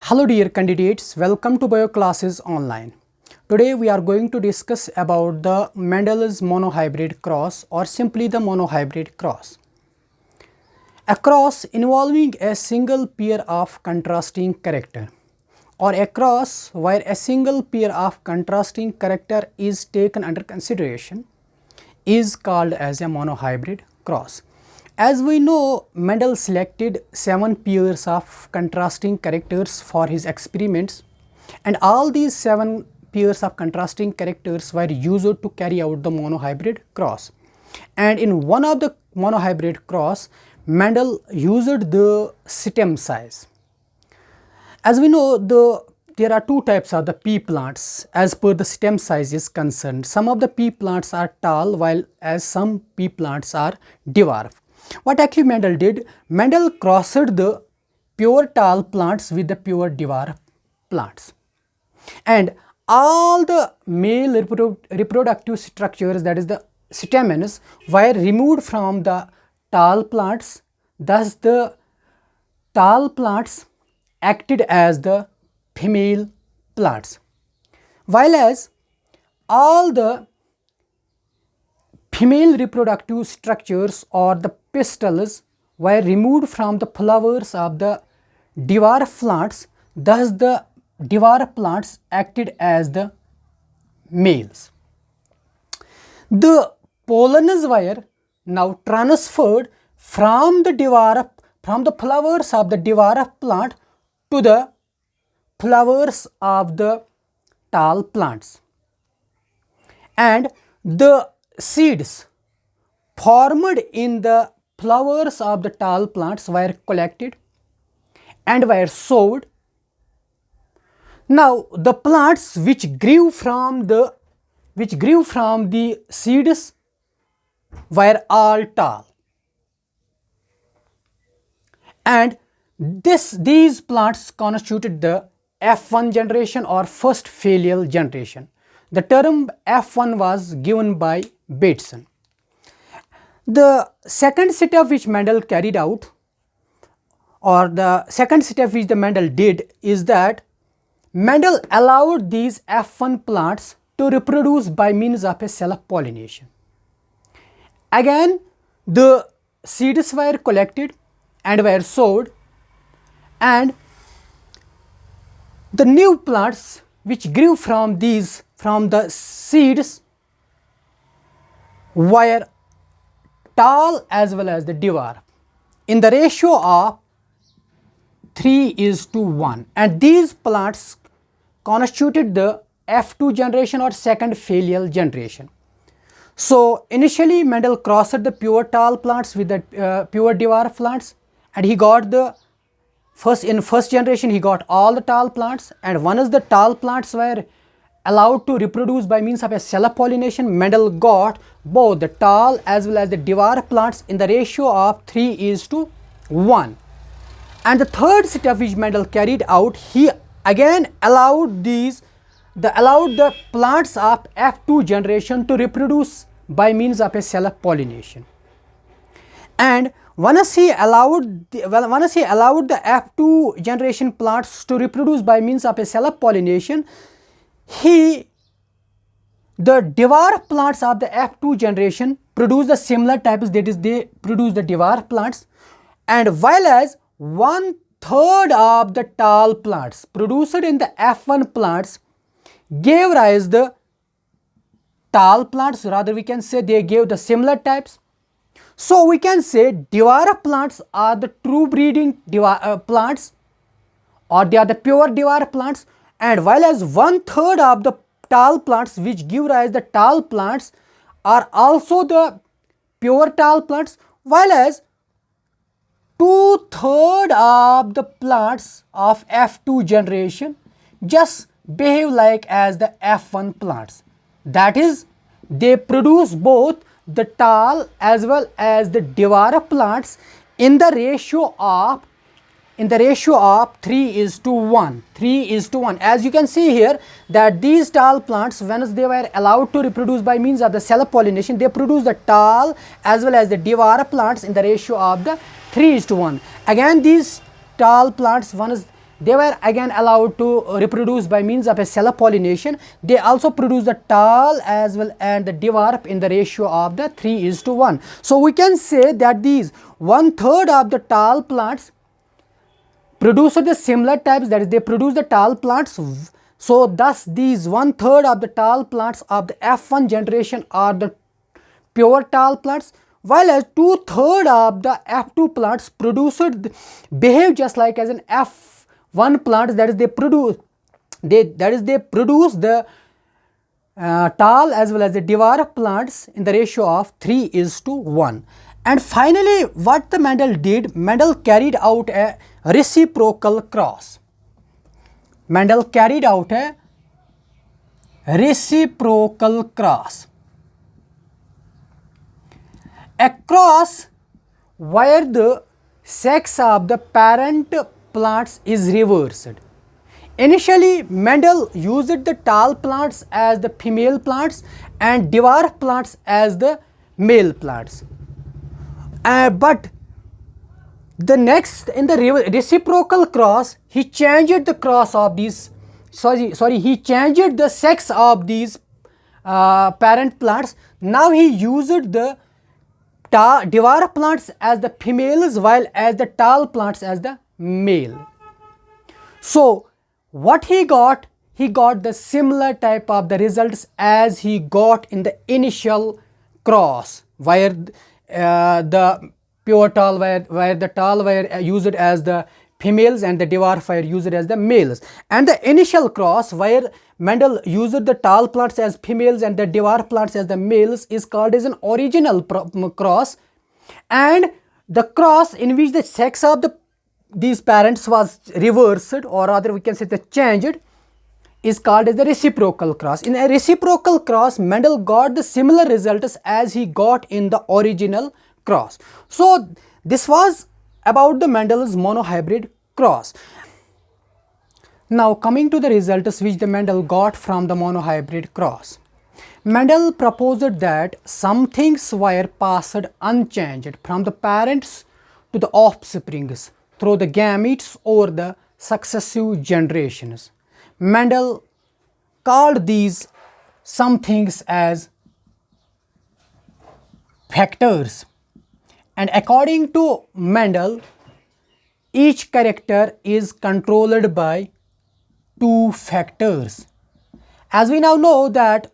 Hello dear candidates, welcome to Bio Classes Online. Today we are going to discuss about the Mendel's monohybrid cross or simply the monohybrid cross. A cross involving a single pair of contrasting character or a cross where a single pair of contrasting character is taken under consideration is called as a monohybrid cross. As we know, Mendel selected 7 pairs of contrasting characters for his experiments, and all these 7 pairs of contrasting characters were used to carry out the monohybrid cross. And in one of the monohybrid cross, Mendel used the stem size. As we know, there are two types of the pea plants as per the stem size is concerned. Some of the pea plants are tall, while as some pea plants are dwarf. What actually Mendel did, Mendel crossed the pure tall plants with the pure dwarf plants. And all the male reproductive structures, that is the stamens, were removed from the tall plants. Thus the tall plants acted as the female plants, while as all the female reproductive structures or the pistils were removed from the flowers of the dwarf plants. Thus the dwarf plants acted as the males. The pollens were now transferred from the flowers of the dwarf plant to the flowers of the tall plants, and the seeds formed in the flowers of the tall plants were collected and were sowed. Now the plants which grew from the seeds were all tall, and these plants constituted the F1 generation or first filial generation. The term F1 was given by Bateson. The second setup which Mendel carried out, or the second step which the Mendel did, is that Mendel allowed these F1 plants to reproduce by means of a self-pollination. Again, the seeds were collected and were sowed, and the new plants which grew from the seeds were tall as well as the dwarf in the ratio of 3:1, and these plants constituted the F2 generation or second filial generation. So initially Mendel crossed the pure tall plants with the pure dwarf plants, and he got the first generation he got all the tall plants, and once the tall plants were allowed to reproduce by means of a self-pollination, Mendel got both the tall as well as the dwarf plants in the ratio of 3:1. And the third step which Mendel carried out, he again allowed the plants of F2 generation to reproduce by means of a self-pollination. And once he allowed the F2 generation plants to reproduce by means of a self-pollination, the dwarf plants of the F2 generation produce the similar types, that is, they produce the dwarf plants, and while as 1/3 of the tall plants produced in the F1 plants gave rise the tall plants, rather we can say they gave the similar types. So we can say dwarf plants are the true breeding plants, or they are the pure dwarf plants, and while as 1/3 of the tall plants which give rise the tall plants are also the pure tall plants, while as 2/3 of the plants of F2 generation just behave like as the F1 plants. That is, they produce both the tall as well as the dwarf plants in the ratio of 3:1. As you can see here, that these tall plants, once they were allowed to reproduce by means of the self-pollination, they produce the tall as well as the dwarf plants in the ratio of the 3:1. Again, these tall plants, once they were again allowed to reproduce by means of a cell pollination. They also produce the tall as well and the dwarf in the ratio of the 3:1. So we can say that these 1/3 of the tall plants produce the similar types, that is they produce the tall plants. So thus these 1/3 of the tall plants of the F1 generation are the pure tall plants, while as 2/3 of the F2 plants behave just like as an F1 plants, that is they produce the tall as well as the dwarf plants in the ratio of 3:1. And finally, what the Mendel did, Mendel carried out a reciprocal cross. Mendel carried out a reciprocal cross. A cross where the sex of the parent plants is reversed. Initially, Mendel used the tall plants as the female plants and dwarf plants as the male plants. But the next, in the reciprocal cross, he changed the cross of these, he changed the sex of these parent plants. Now he used the dwarf plants as the females, while as the tall plants as the male. So what he got the similar type of the results as he got in the initial cross, where the pure tall where the tall were used as the females and the dwarf were used as the males. And the initial cross where Mendel used the tall plants as females and the dwarf plants as the males is called as an original cross. And the cross in which the sex of these parents was reversed, or rather we can say the changed, is called as the reciprocal cross. In a reciprocal cross, Mendel got the similar results as he got in the original cross. So this was about the Mendel's monohybrid cross. Now coming to the results which the Mendel got from the monohybrid cross. Mendel proposed that some things were passed unchanged from the parents to the offsprings through the gametes over the successive generations. Mendel called these some things as factors, and according to Mendel, each character is controlled by two factors. As we now know that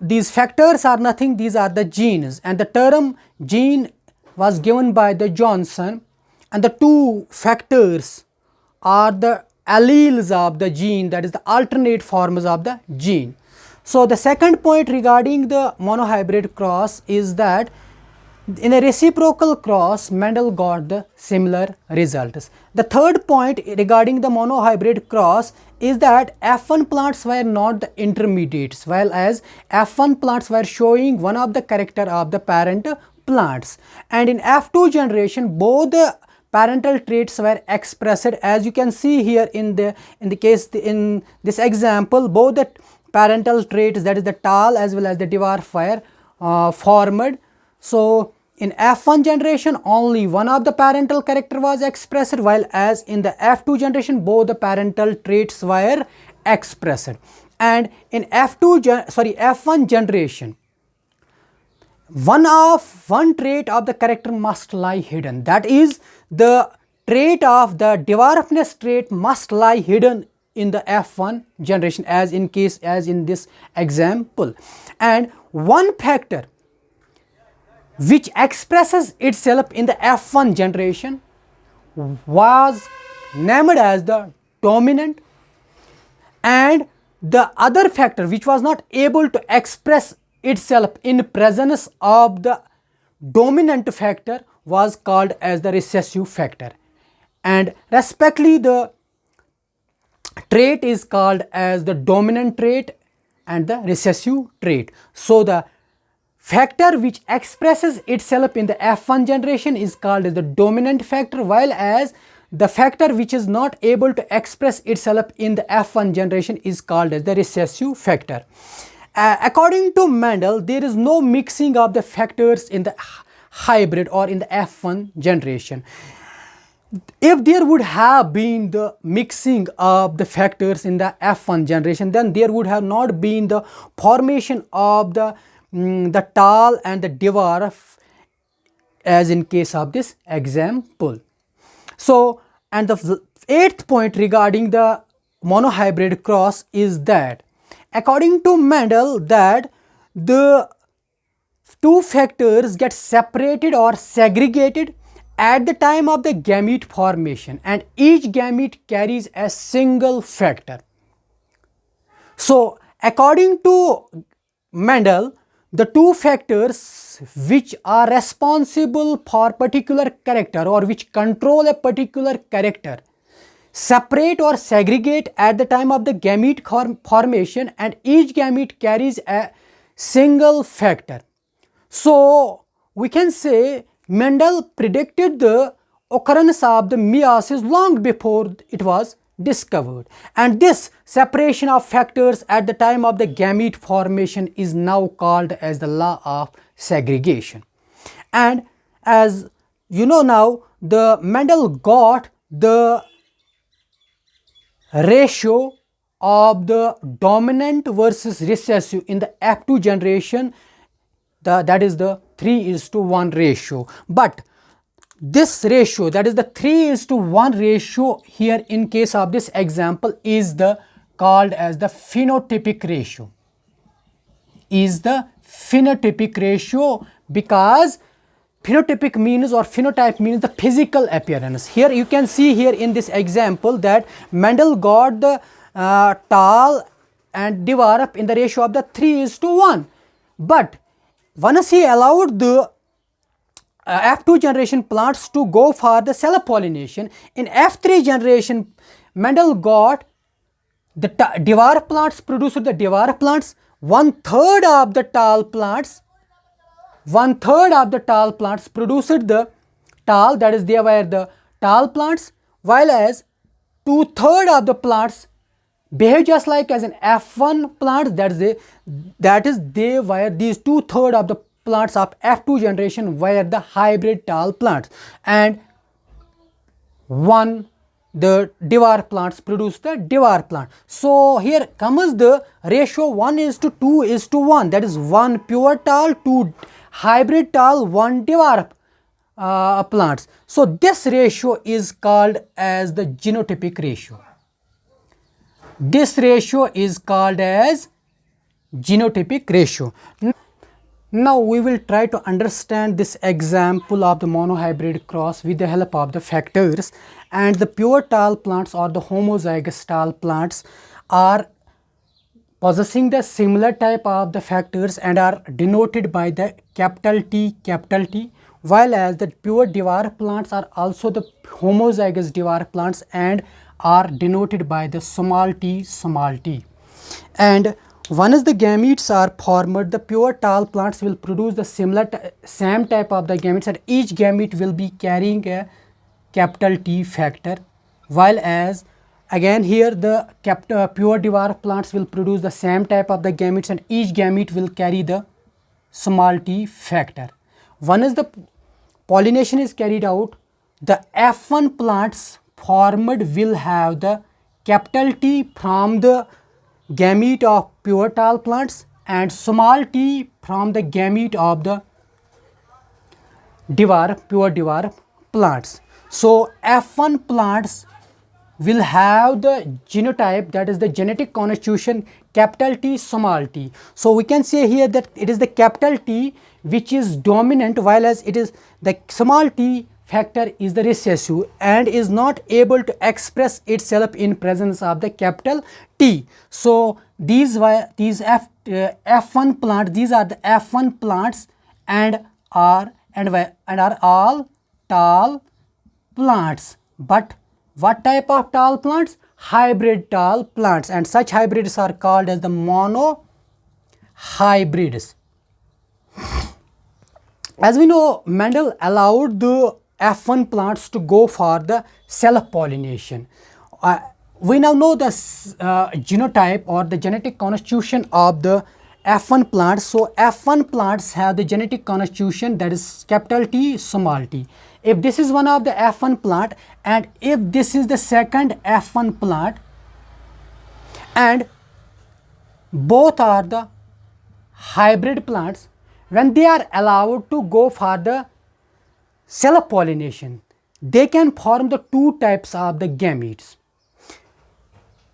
these factors are nothing, these are the genes, and the term gene was given by the Johnson, and the two factors are the alleles of the gene, that is the alternate forms of the gene. So the second point regarding the monohybrid cross is that in a reciprocal cross, Mendel got the similar results. The third point regarding the monohybrid cross is that F1 plants were not the intermediates, while as F1 plants were showing one of the character of the parent plants. And in F2 generation, both the parental traits were expressed, as you can see here in this example, both the parental traits, that is the tall as well as the dwarf, were formed. So in F1 generation, only one of the parental character was expressed, while as in the F2 generation, both the parental traits were expressed. And in F1 generation, one trait of the character must lie hidden, that is the trait of the dwarfness trait must lie hidden in the F1 generation, as in this example. And one factor which expresses itself in the F1 generation was named as the dominant, and the other factor which was not able to express itself in presence of the dominant factor was called as the recessive factor, and respectively the trait is called as the dominant trait and the recessive trait. So the factor which expresses itself in the F1 generation is called as the dominant factor, while as the factor which is not able to express itself in the F1 generation is called as the recessive factor. According to Mendel, there is no mixing of the factors in the hybrid or in the F1 generation. If there would have been the mixing of the factors in the F1 generation, then there would have not been the formation of the tall and the dwarf, as in case of this example. So, and the eighth point regarding the monohybrid cross is that according to Mendel, that the two factors get separated or segregated at the time of the gamete formation, and each gamete carries a single factor. So, according to Mendel, the two factors which are responsible for particular character or which control a particular character separate or segregate at the time of the gamete formation, and each gamete carries a single factor. So, we can say Mendel predicted the occurrence of the meiosis long before it was discovered, and this separation of factors at the time of the gamete formation is now called as the law of segregation. And as you know now, the Mendel got the ratio of the dominant versus recessive in the F2 generation, that is the 3:1 ratio. But this ratio, that is the 3:1 ratio here in case of this example, is the called as the phenotypic ratio, is the phenotypic ratio, because phenotypic means or phenotype means the physical appearance. Here you can see here in this example that Mendel got the tall and dwarf in the ratio of the 3:1, but once he allowed the F2 generation plants to go for the self-pollination, in F3 generation Mendel got the dwarf plants produced the dwarf plants, one-third of the tall plants produced the tall, that is they were the tall plants, while as two-thirds of the plants behave just like as an F1 plants, that is they were these two-thirds of the plants of F2 generation were the hybrid tall plants, and the dwarf plants produce the dwarf plant. So here comes the ratio 1:2:1, that is 1 pure tall, 2 hybrid tall, 1 dwarf plants. So this ratio is called as the genotypic ratio. This ratio is called as genotypic ratio. Now we will try to understand this example of the monohybrid cross with the help of the factors. And the pure tall plants or the homozygous tall plants are possessing the similar type of the factors and are denoted by the capital T, while as the pure dwarf plants are also the homozygous dwarf plants and are denoted by the small t. And once the gametes are formed, the pure tall plants will produce the same type of the gametes, and each gamete will be carrying a capital T factor, while as again here the pure dwarf plants will produce the same type of the gametes, and each gamete will carry the small t factor. Once the pollination is carried out, the F1 plants formed will have the capital T from the gamete of pure tall plants and small t from the gamete of the pure dwarf plants. So F1 plants will have the genotype, that is the genetic constitution, capital T, small t. So we can say here that it is the capital T which is dominant, while as it is the small t factor is the recessive and is not able to express itself in presence of the capital T. So these F1 plants, these are the F1 plants and are all tall plants. But what type of tall plants? Hybrid tall plants, and such hybrids are called as the monohybrids. As we know, Mendel allowed the F1 plants to go for the self-pollination. We now know the genotype or the genetic constitution of the F1 plants. So F1 plants have the genetic constitution that is capital T, small t. If this is one of the F1 plant and if this is the second F1 plant and both are the hybrid plants, when they are allowed to go for the self-pollination, they can form the two types of the gametes.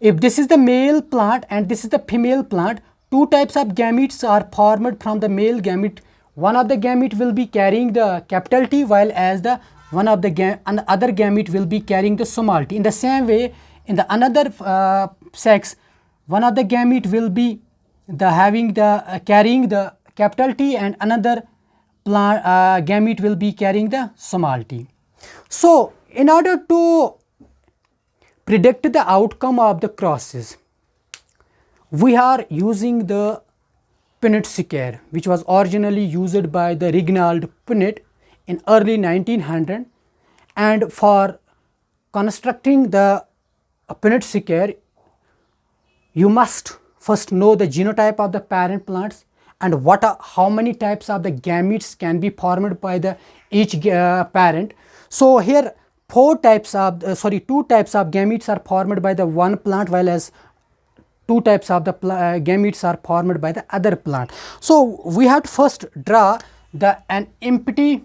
If this is the male plant and this is the female plant, two types of gametes are formed from the male gamete. One of the gamete will be carrying the capital T, while as the one of the other gamete will be carrying the small t. In the same way, in the another sex, one of the gamete will be carrying the capital T and another gamete will be carrying the small t. So in order to predict the outcome of the crosses, we are using the Punnett scale, which was originally used by the Reginald Punnett in early 1900, and for constructing the Punnett scale, you must first know the genotype of the parent plants and how many types of the gametes can be formed by the each parent. So here two types of gametes are formed by the one plant, while as two types of the gametes are formed by the other plant. So we have to first draw an empty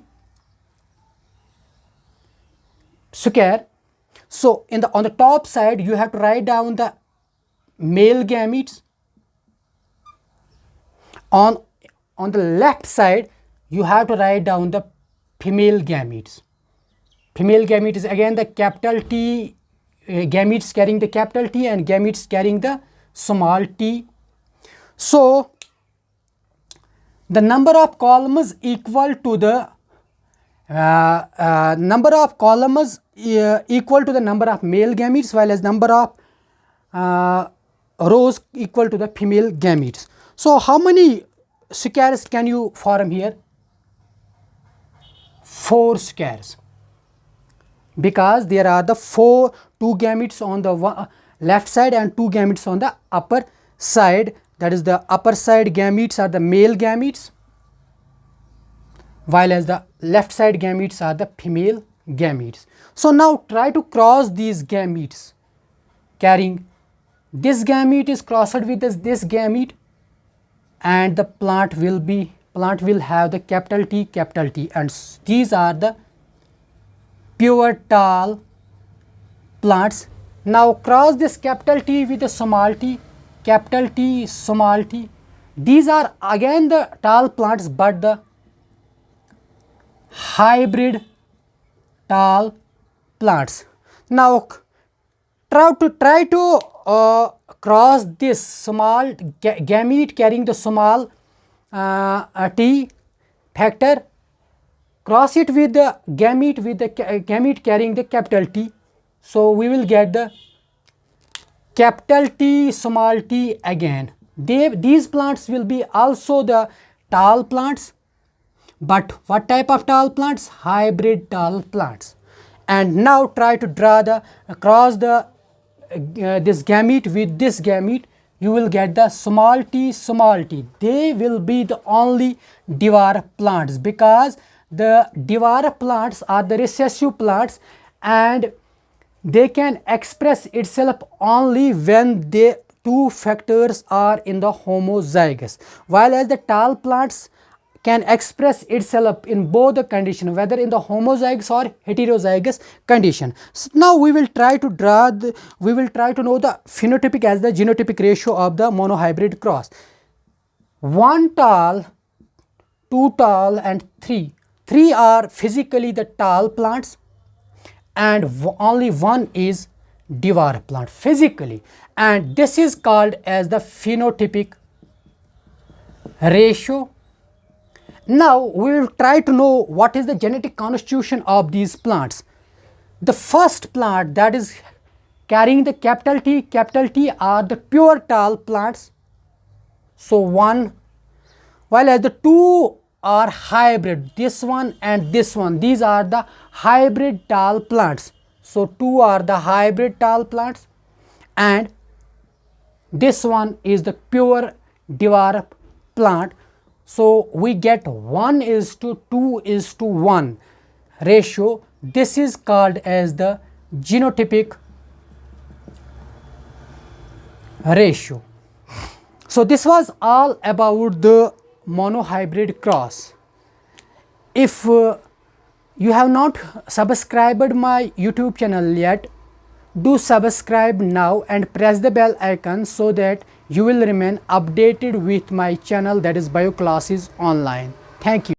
square. So on the top side you have to write down the male gametes. On the left side you have to write down the female gametes. Female gamete is again the capital T, gametes carrying the capital T and gametes carrying the small t. So the number of columns equal to the equal to the number of male gametes, while as number of rows equal to the female gametes. So how many squares can you form here? 4 squares, because there are the two gametes on the left side and two gametes on the upper side. That is, the upper side gametes are the male gametes, while as the left side gametes are the female gametes. So now try to cross these gametes, carrying this gamete is crossed with this gamete, and the plant will have the capital T, and these are the pure tall plants. Now cross this capital T with the small t, capital T, small t. These are again the tall plants, but the hybrid tall plants. Now try to cross this small gamete carrying the small t factor, cross it with the gamete carrying the capital T. So we will get the capital T, small t again. These plants will be also the tall plants, but what type of tall plants? Hybrid tall plants. And now try to draw cross this gamete with this gamete. You will get the small t, small t. They will be the only dwarf plants, because the dwarf plants are the recessive plants and they can express itself only when the two factors are in the homozygous, while as the tall plants can express itself in both the condition, whether in the homozygous or heterozygous condition. So now we will try to know the phenotypic as the genotypic ratio of the monohybrid cross. 1 tall, 2 tall and 3. 3 are physically the tall plants and only 1 is dwarf plant physically, and this is called as the phenotypic ratio. Now we will try to know what is the genetic constitution of these plants. The first plant that is carrying the capital T are the pure tall plants. So 1, while as the 2 are hybrid, this one and this one, these are the hybrid tall plants. So 2 are the hybrid tall plants and this one is the pure dwarf plant, so we get 1:2:1 ratio. This is called as the genotypic ratio. So this was all about the monohybrid cross. If you have not subscribed my YouTube channel yet, do subscribe now and press the bell icon so that you will remain updated with my channel, that is Bio Classes Online. Thank you.